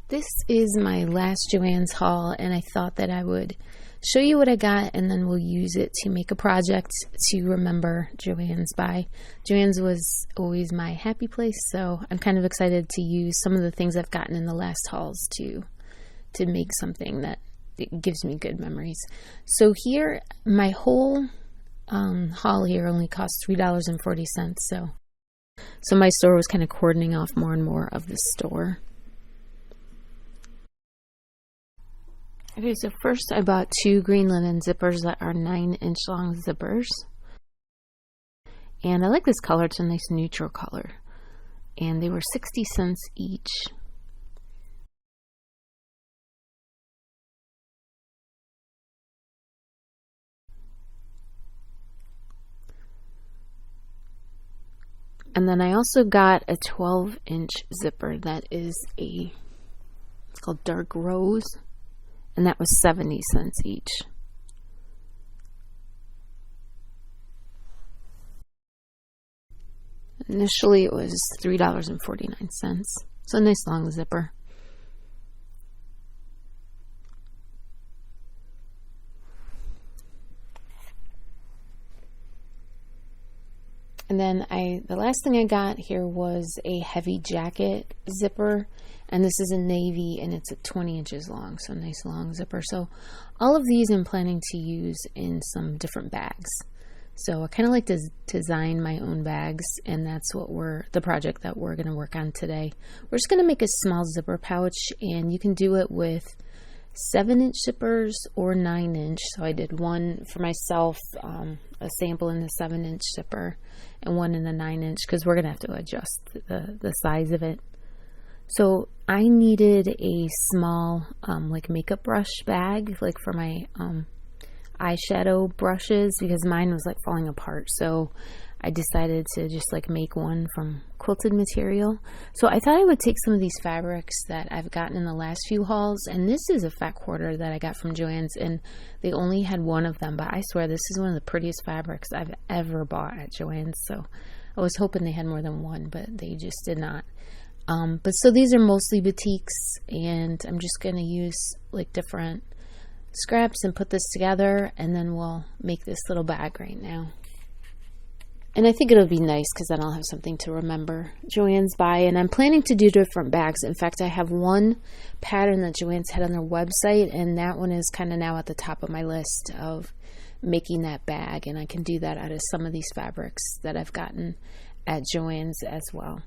This is my last Joann's haul, and I thought that I would show you what I got, and then we'll use it to make a project to remember Joann's by. Joann's was always my happy place, so I'm kind of excited to use some of the things I've gotten in the last hauls to make something that it gives me good memories. So here, my whole haul here only cost $3.40, so my store was kind of cordoning off more and more of the store. Okay, so first I bought 2 green linen zippers that are 9-inch long zippers. And I like this color, it's a nice neutral color. And they were 60 cents each. And then I also got a 12-inch zipper that is it's called Dark Rose. And that was 70 cents each. Initially it was $3.49. So a nice long zipper. And then the last thing I got here was a heavy jacket zipper, and this is in navy, and it's 20 inches long, so a nice long zipper. So all of these I'm planning to use in some different bags. So I kind of like to design my own bags, and that's what the project that we're going to work on today. We're just going to make a small zipper pouch, and you can do it with 7-inch zippers or 9-inch. So I did one for myself, a sample in the 7-inch zipper, and one in the 9-inch, because we're gonna have to adjust the size of it. So I needed a small like makeup brush bag, like for my eyeshadow brushes, because mine was like falling apart. So I decided to just like make one from quilted material. So I thought I would take some of these fabrics that I've gotten in the last few hauls, and this is a fat quarter that I got from Joann's, and they only had one of them, but I swear this is one of the prettiest fabrics I've ever bought at Joann's. So I was hoping they had more than one, but they just did not. But so these are mostly batiks, and I'm just going to use like different scraps and put this together, and then we'll make this little bag right now. And I think it'll be nice because then I'll have something to remember Joann's by. And I'm planning to do different bags. In fact, I have one pattern that Joann's had on their website, and that one is kind of now at the top of my list of making that bag. And I can do that out of some of these fabrics that I've gotten at Joann's as well.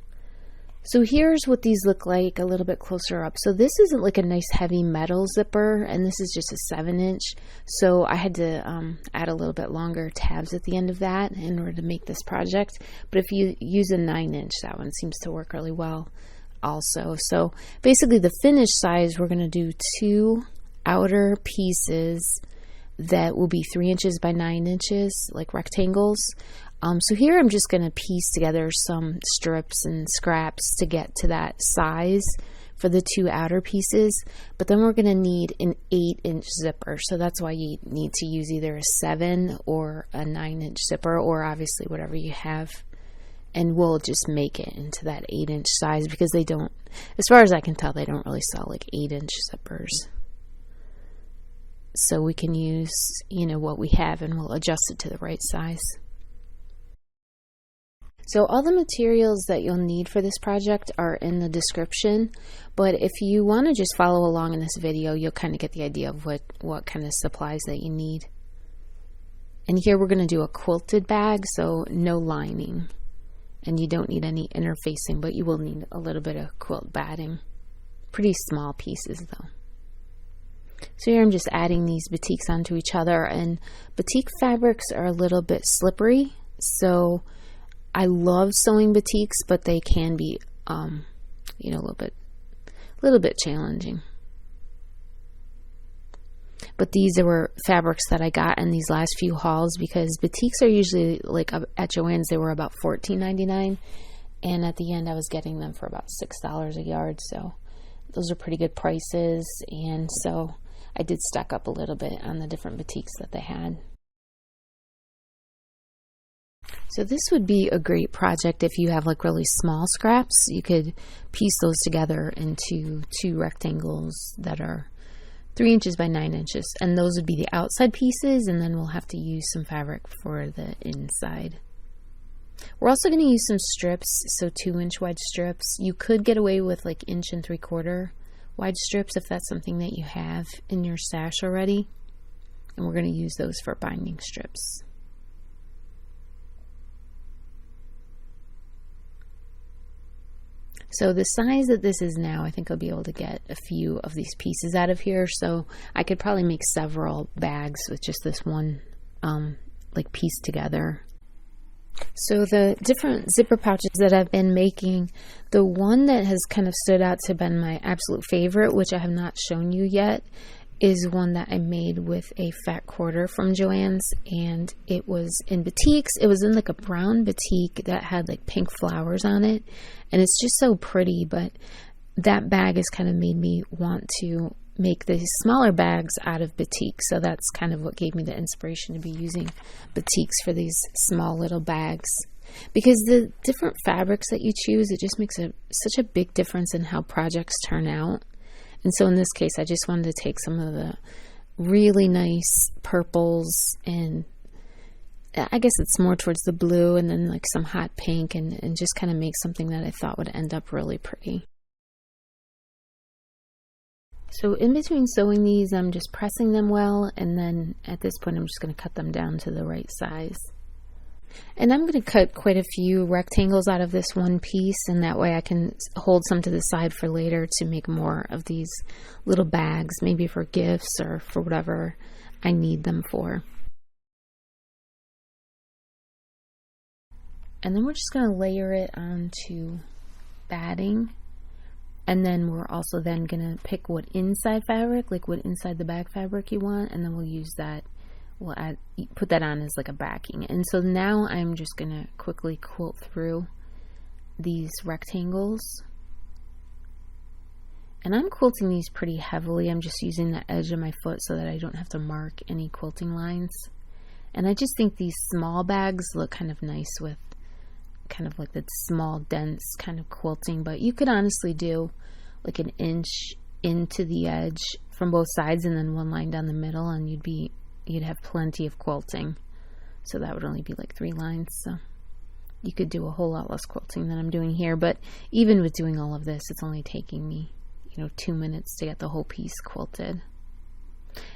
So here's what these look like a little bit closer up. So this isn't like a nice heavy metal zipper, and this is just a 7-inch. So I had to add a little bit longer tabs at the end of that in order to make this project. But if you use a 9-inch, that one seems to work really well also. So basically the finished size, we're going to do 2 outer pieces that will be 3 inches by 9 inches, like rectangles. So here I'm just going to piece together some strips and scraps to get to that size for the 2 outer pieces, but then we're going to need an 8-inch zipper. So that's why you need to use either a 7 or a 9-inch zipper, or obviously whatever you have, and we'll just make it into that 8-inch size, because they don't, as far as I can tell, they don't really sell like 8-inch zippers. So we can use, what we have, and we'll adjust it to the right size. So all the materials that you'll need for this project are in the description, but if you want to just follow along in this video, you'll kind of get the idea of what kind of supplies that you need. And here we're going to do a quilted bag, so no lining, and you don't need any interfacing, but you will need a little bit of quilt batting. Pretty small pieces though. So here I'm just adding these batiks onto each other, and batik fabrics are a little bit slippery, so I love sewing batiks, but they can be, a little bit challenging. But these were fabrics that I got in these last few hauls, because batiks are usually, like at Joann's, they were about $14.99, and at the end I was getting them for about $6 a yard, so those are pretty good prices, and so I did stock up a little bit on the different batiks that they had. So this would be a great project if you have like really small scraps. You could piece those together into two rectangles that are 3 inches by 9 inches, and those would be the outside pieces, and then we'll have to use some fabric for the inside. We're also going to use some strips, so 2-inch wide strips. You could get away with like 1 3/4 wide strips if that's something that you have in your stash already, and we're going to use those for binding strips. So the size that this is now, I think I'll be able to get a few of these pieces out of here. So I could probably make several bags with just this one like piece together. So the different zipper pouches that I've been making, the one that has kind of stood out to have been my absolute favorite, which I have not shown you yet, is one that I made with a fat quarter from Joann's, and it was in batiks. It was in like a brown batik that had like pink flowers on it, and it's just so pretty. But that bag has kind of made me want to make these smaller bags out of batik, so that's kind of what gave me the inspiration to be using batiks for these small little bags. Because the different fabrics that you choose, it just makes such a big difference in how projects turn out. And so in this case, I just wanted to take some of the really nice purples, and I guess it's more towards the blue, and then like some hot pink, and just kind of make something that I thought would end up really pretty. So in between sewing these, I'm just pressing them well, and then at this point I'm just going to cut them down to the right size. And I'm going to cut quite a few rectangles out of this one piece, and that way I can hold some to the side for later to make more of these little bags, maybe for gifts or for whatever I need them for. And then we're just going to layer it onto batting, and then we're also then going to pick what inside fabric, like what inside the bag fabric you want, and then we'll use that. We'll put that on as like a backing. And so now I'm just going to quickly quilt through these rectangles. And I'm quilting these pretty heavily. I'm just using the edge of my foot so that I don't have to mark any quilting lines. And I just think these small bags look kind of nice with kind of like that small, dense kind of quilting. But you could honestly do like 1 inch into the edge from both sides and then one line down the middle, and you'd have plenty of quilting. So that would only be like 3 lines. So you could do a whole lot less quilting than I'm doing here. But even with doing all of this, it's only taking me, 2 minutes to get the whole piece quilted.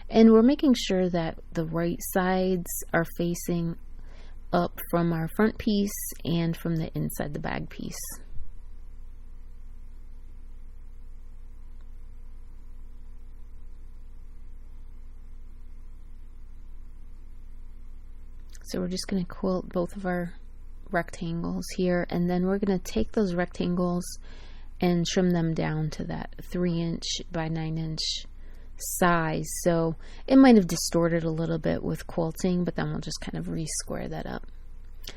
And we're making sure that the right sides are facing up from our front piece and from the inside the bag piece. So we're just going to quilt both of our rectangles here, and then we're going to take those rectangles and trim them down to that 3-inch by 9-inch size. So it might have distorted a little bit with quilting, but then we'll just kind of re-square that up.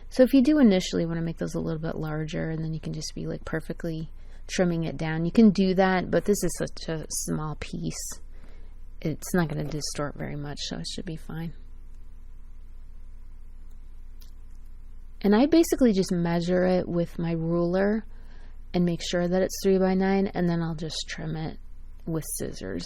So if you do initially want to make those a little bit larger, and then you can just be like perfectly trimming it down, you can do that, but this is such a small piece, it's not going to distort very much, so it should be fine. And I basically just measure it with my ruler and make sure that it's 3 by 9, and then I'll just trim it with scissors.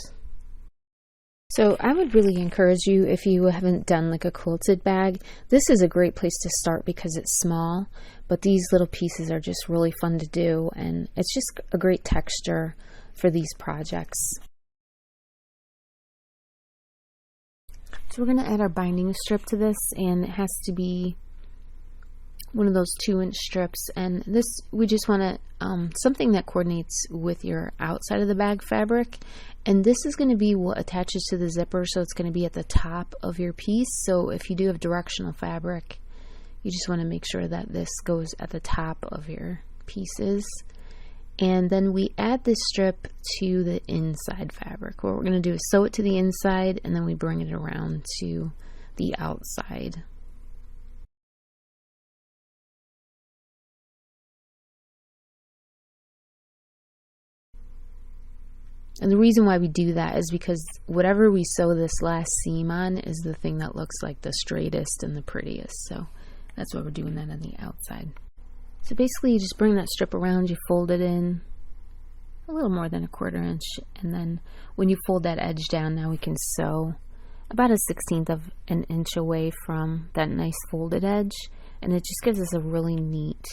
So I would really encourage you, if you haven't done like a quilted bag, this is a great place to start because it's small, but these little pieces are just really fun to do, and it's just a great texture for these projects. So we're going to add our binding strip to this, and it has to be one of those 2-inch strips, and this, we just want to something that coordinates with your outside of the bag fabric, and this is going to be what attaches to the zipper, so it's going to be at the top of your piece. So if you do have directional fabric, you just want to make sure that this goes at the top of your pieces. And then we add this strip to the inside fabric. What we're going to do is sew it to the inside, and then we bring it around to the outside. And the reason why we do that is because whatever we sew this last seam on is the thing that looks like the straightest and the prettiest. So That's why we're doing that on the outside. So basically you just bring that strip around, you fold it in a little more than a 1/4 inch, and then when you fold that edge down, now we can sew about 1/16 of an inch away from that nice folded edge, and it just gives us a really neat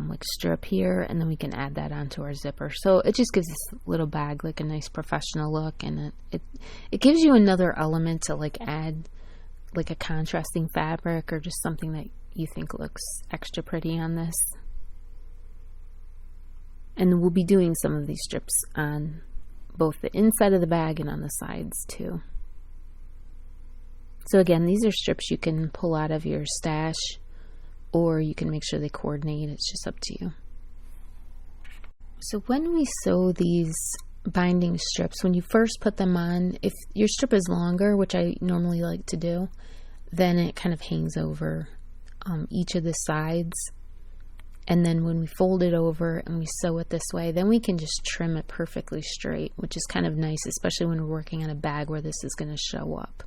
like strip here, and then we can add that onto our zipper. So it just gives this little bag like a nice professional look, and it gives you another element to like add like a contrasting fabric or just something that you think looks extra pretty on this. And we'll be doing some of these strips on both the inside of the bag and on the sides too. So again, these are strips you can pull out of your stash, or you can make sure they coordinate. It's just up to you. So when we sew these binding strips, when you first put them on, if your strip is longer, which I normally like to do, then it kind of hangs over each of the sides. And then when we fold it over and we sew it this way, then we can just trim it perfectly straight, which is kind of nice, especially when we're working on a bag where this is going to show up.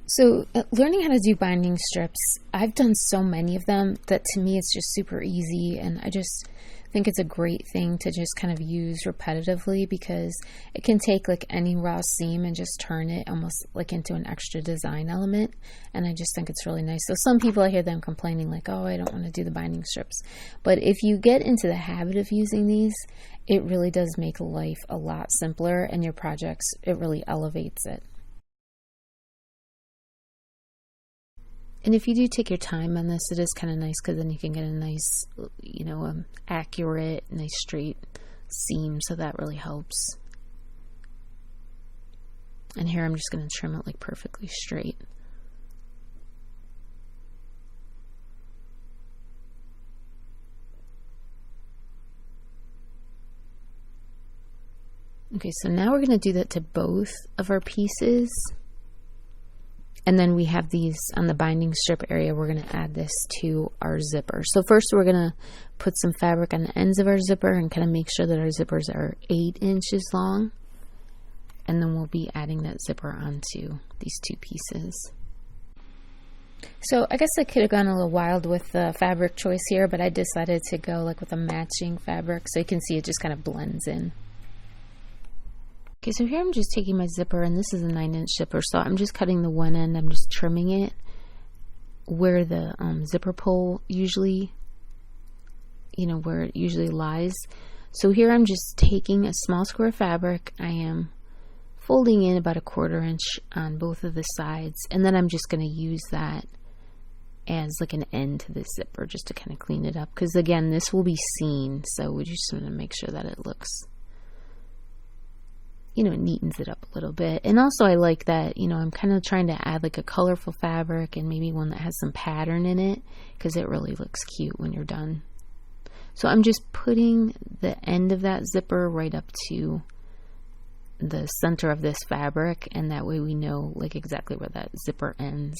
So learning how to do binding strips, I've done so many of them that to me it's just super easy, and I just think it's a great thing to just kind of use repetitively, because it can take like any raw seam and just turn it almost like into an extra design element, and I just think it's really nice. So some people, I hear them complaining like, oh, I don't want to do the binding strips, but if you get into the habit of using these, it really does make life a lot simpler, and your projects, it really elevates it. And if you do take your time on this, it is kind of nice, because then you can get a nice, you know, accurate, nice straight seam, so that really helps. And here I'm just going to trim it like perfectly straight. Okay, so now we're going to do that to both of our pieces. And then we have these on the binding strip area. We're going to add this to our zipper. So first we're going to put some fabric on the ends of our zipper and kind of make sure that our zippers are 8 inches long. And then we'll be adding that zipper onto these two pieces. So I guess I could have gone a little wild with the fabric choice here, but I decided to go like with a matching fabric, so you can see it just kind of blends in. Okay, so here I'm just taking my zipper, and this is a 9-inch zipper, so I'm just cutting the one end. I'm just trimming it where the zipper pull usually, where it usually lies. So here I'm just taking a small square of fabric. I am folding in about 1/4 inch on both of the sides, and then I'm just going to use that as like an end to this zipper just to kind of clean it up, because again, this will be seen, so we just want to make sure that it looks, it neatens it up a little bit. And also I like that, I'm kind of trying to add like a colorful fabric and maybe one that has some pattern in it, because it really looks cute when you're done. So I'm just putting the end of that zipper right up to the center of this fabric, and that way we know like exactly where that zipper ends.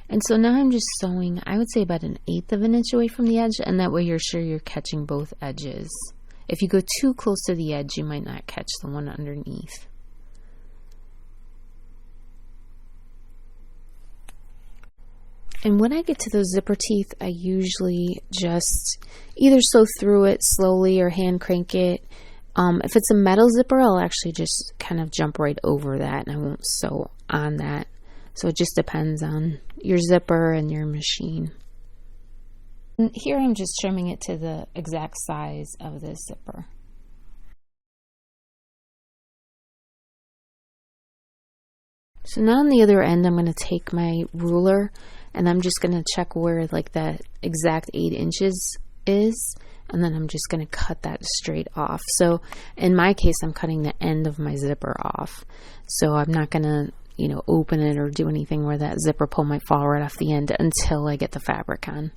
And so now I'm just sewing, I would say about 1/8 of an inch away from the edge, and that way you're sure you're catching both edges. If you go too close to the edge, you might not catch the one underneath. And when I get to those zipper teeth, I usually just either sew through it slowly or hand crank it. If it's a metal zipper, I'll actually just kind of jump right over that, and I won't sew on that. So it just depends on your zipper and your machine. And here I'm just trimming it to the exact size of this zipper. So now on the other end, I'm going to take my ruler, and I'm just going to check where like that exact 8 inches is, and then I'm just going to cut that straight off. So in my case, I'm cutting the end of my zipper off. So I'm not going to open it or do anything where that zipper pull might fall right off the end until I get the fabric on.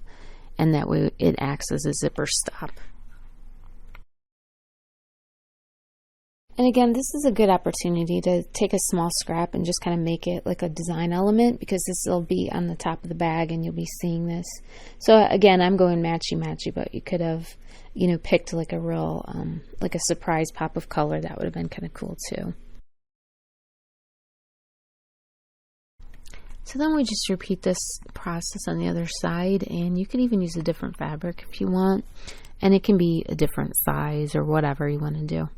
And that way it acts as a zipper stop. And again, this is a good opportunity to take a small scrap and just kind of make it like a design element, because this will be on the top of the bag and you'll be seeing this. So again, I'm going matchy-matchy, but you could have, you know, picked like a real, like a surprise pop of color, that would have been kind of cool too. So then we just repeat this process on the other side, and you can even use a different fabric if you want, and it can be a different size or whatever you want to do.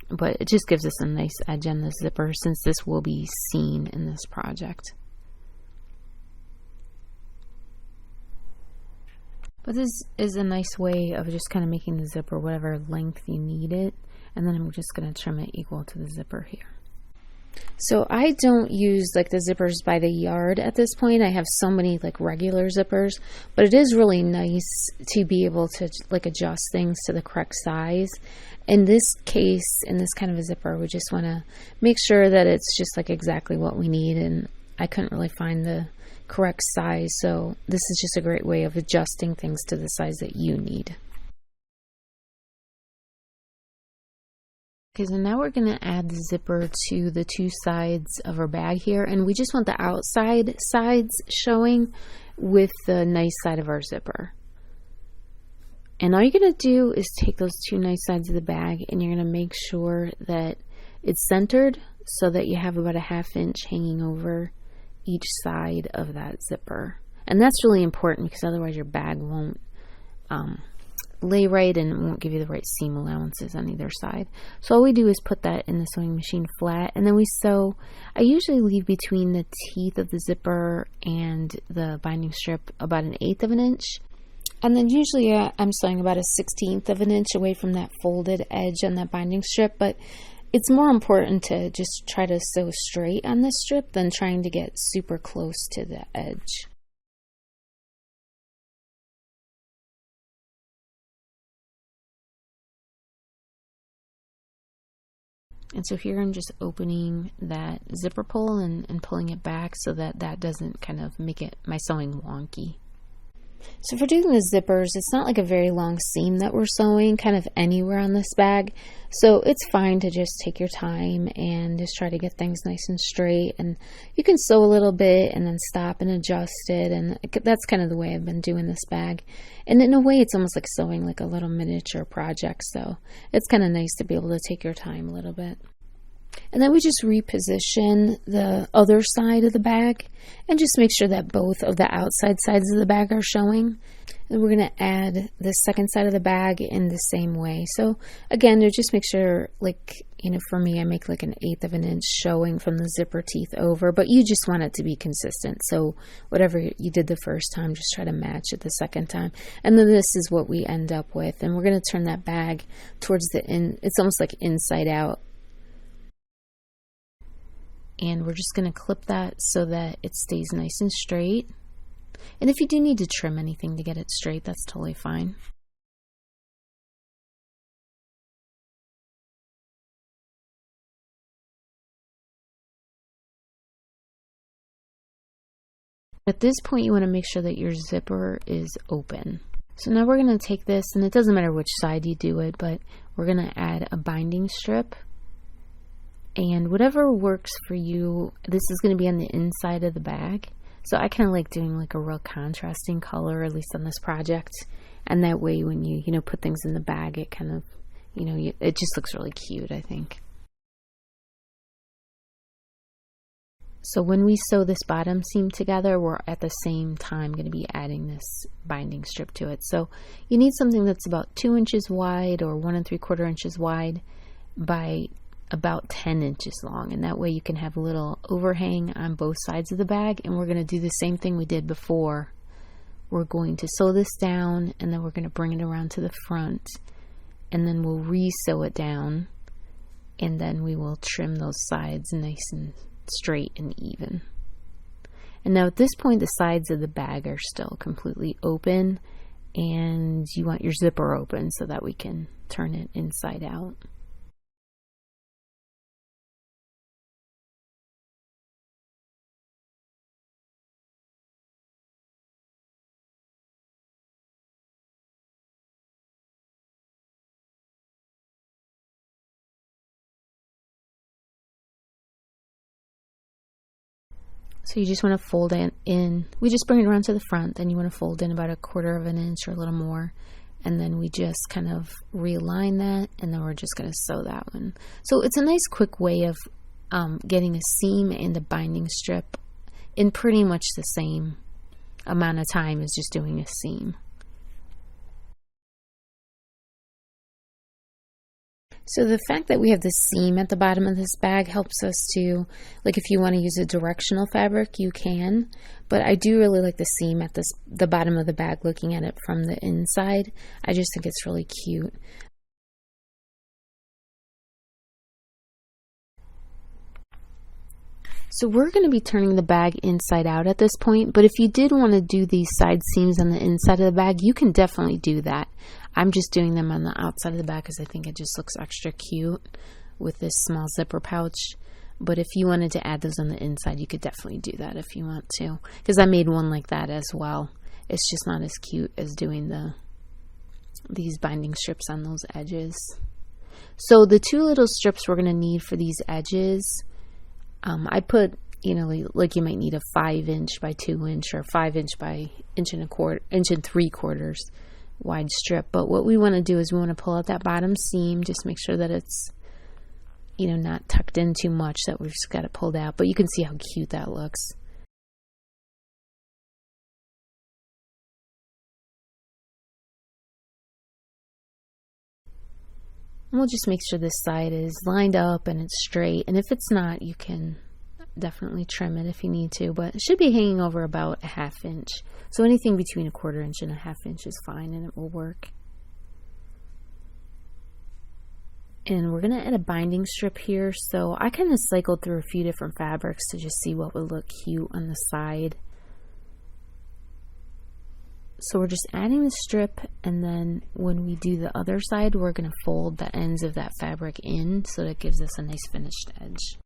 But it just gives us a nice edge on the zipper since this will be seen in this project. But this is a nice way of just kind of making the zipper whatever length you need it, and then I'm just going to trim it equal to the zipper here. So I don't use like the zippers by the yard at this point. I have so many like regular zippers, but it is really nice to be able to like adjust things to the correct size. In this case, in this kind of a zipper, we just want to make sure that it's just like exactly what we need, and I couldn't really find the correct size, so this is just a great way of adjusting things to the size that you need. Okay, so now we're going to add the zipper to the two sides of our bag here, and we just want the outside sides showing with the nice side of our zipper. And all you're going to do is take those two nice sides of the bag, and you're going to make sure that it's centered so that you have about a 1/2 inch hanging over each side of that zipper. And that's really important because otherwise your bag won't lay right and it won't give you the right seam allowances on either side. So all we do is put that in the sewing machine flat, and then we sew. I usually leave between the teeth of the zipper and the binding strip about 1/8 of an inch. And then usually I'm sewing about a 1/16 of an inch away from that folded edge on that binding strip, but it's more important to just try to sew straight on this strip than trying to get super close to the edge. And so here I'm just opening that zipper pull and pulling it back so that that doesn't kind of make it my sewing wonky. So for doing the zippers, it's not like a very long seam that we're sewing kind of anywhere on this bag. So it's fine to just take your time and just try to get things nice and straight. And you can sew a little bit and then stop and adjust it. And that's kind of the way I've been doing this bag. And in a way, it's almost like sewing like a little miniature project. So it's kind of nice to be able to take your time a little bit. And then we just reposition the other side of the bag and just make sure that both of the outside sides of the bag are showing. And we're going to add the second side of the bag in the same way. So again, to just make sure, like, you know, for me, I make like 1/8 of an inch showing from the zipper teeth over, but you just want it to be consistent. So whatever you did the first time, just try to match it the second time. And then this is what we end up with. And we're going to turn that bag towards the it's almost like inside out. And we're just going to clip that so that it stays nice and straight. And if you do need to trim anything to get it straight, that's totally fine. At this point, you want to make sure that your zipper is open. So now we're going to take this, and it doesn't matter which side you do it, but we're going to add a binding strip. And whatever works for you, this is going to be on the inside of the bag. So I kind of like doing like a real contrasting color, at least on this project. And that way when you put things in the bag, it kind of, it just looks really cute, I think. So when we sew this bottom seam together, we're at the same time going to be adding this binding strip to it. So you need something that's about 2 inches wide or 1 3/4 inches wide by about 10 inches long, and that way you can have a little overhang on both sides of the bag. And we're going to do the same thing we did before. We're going to sew this down, and then we're going to bring it around to the front, and then we'll re-sew it down, and then we will trim those sides nice and straight and even. And now at this point, the sides of the bag are still completely open, and you want your zipper open so that we can turn it inside out. So you just want to fold it in. We just bring it around to the front, then you want to fold in about 1/4 of an inch or a little more. And then we just kind of realign that, and then we're just going to sew that one. So it's a nice quick way of getting a seam and a binding strip in pretty much the same amount of time as just doing a seam. So the fact that we have this seam at the bottom of this bag helps us to, like if you want to use a directional fabric, you can. But I do really like the seam at the bottom of the bag, looking at it from the inside. I just think it's really cute. So we're going to be turning the bag inside out at this point, but if you did want to do these side seams on the inside of the bag, you can definitely do that. I'm just doing them on the outside of the bag because I think it just looks extra cute with this small zipper pouch. But if you wanted to add those on the inside, you could definitely do that if you want to, because I made one like that as well. It's just not as cute as doing these binding strips on those edges. So the 2 little strips we're going to need for these edges, I put, you know, like you might need a 5" by 2" or 5" by 1¼ inch and 3/4 wide strip. But what we want to do is we want to pull out that bottom seam, just make sure that it's, you know, not tucked in too much, that we've just got it pulled out. But you can see how cute that looks. And we'll just make sure this side is lined up and it's straight. And if it's not, you can definitely trim it if you need to. But it should be hanging over about 1/2 inch. So anything between 1/4 inch and 1/2 inch is fine, and it will work. And we're going to add a binding strip here. So I kind of cycled through a few different fabrics to just see what would look cute on the side. So we're just adding the strip, and then when we do the other side, we're going to fold the ends of that fabric in so that it gives us a nice finished edge.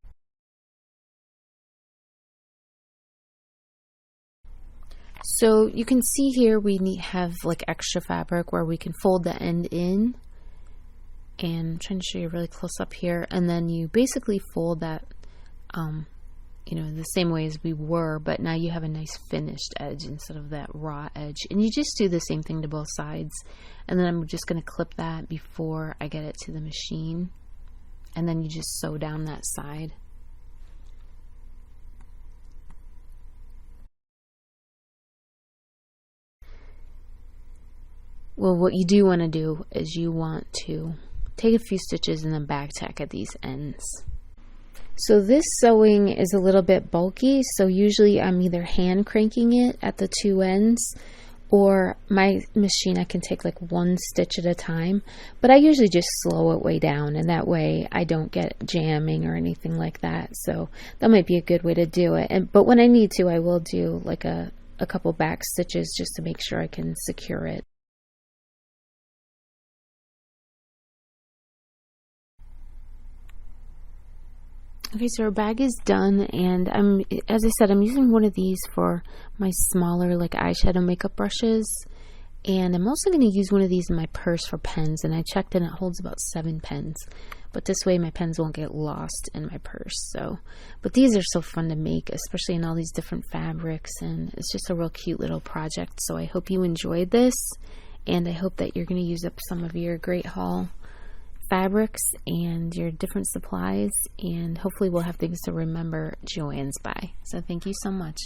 So you can see here we have like extra fabric where we can fold the end in, and I'm trying to show you really close up here, and then you basically fold that you know, the same way as we were, but now you have a nice finished edge instead of that raw edge. And you just do the same thing to both sides. And then I'm just going to clip that before I get it to the machine. And then you just sew down that side. Well, what you do want to do is you want to take a few stitches and then back tack at these ends. So this sewing is a little bit bulky, so usually I'm either hand cranking it at the 2 ends, or my machine I can take like 1 stitch at a time, but I usually just slow it way down, and that way I don't get jamming or anything like that. So that might be a good way to do it. But when I need to, I will do like a couple back stitches just to make sure I can secure it. Okay, so our bag is done, and as I said, I'm using one of these for my smaller like eyeshadow makeup brushes, and I'm also going to use one of these in my purse for pens, and I checked and it holds about 7 pens, but this way my pens won't get lost in my purse. So, but these are so fun to make, especially in all these different fabrics, and it's just a real cute little project. So I hope you enjoyed this, and I hope that you're going to use up some of your Great Haul fabrics and your different supplies, and hopefully we'll have things to remember Joann's by. So thank you so much.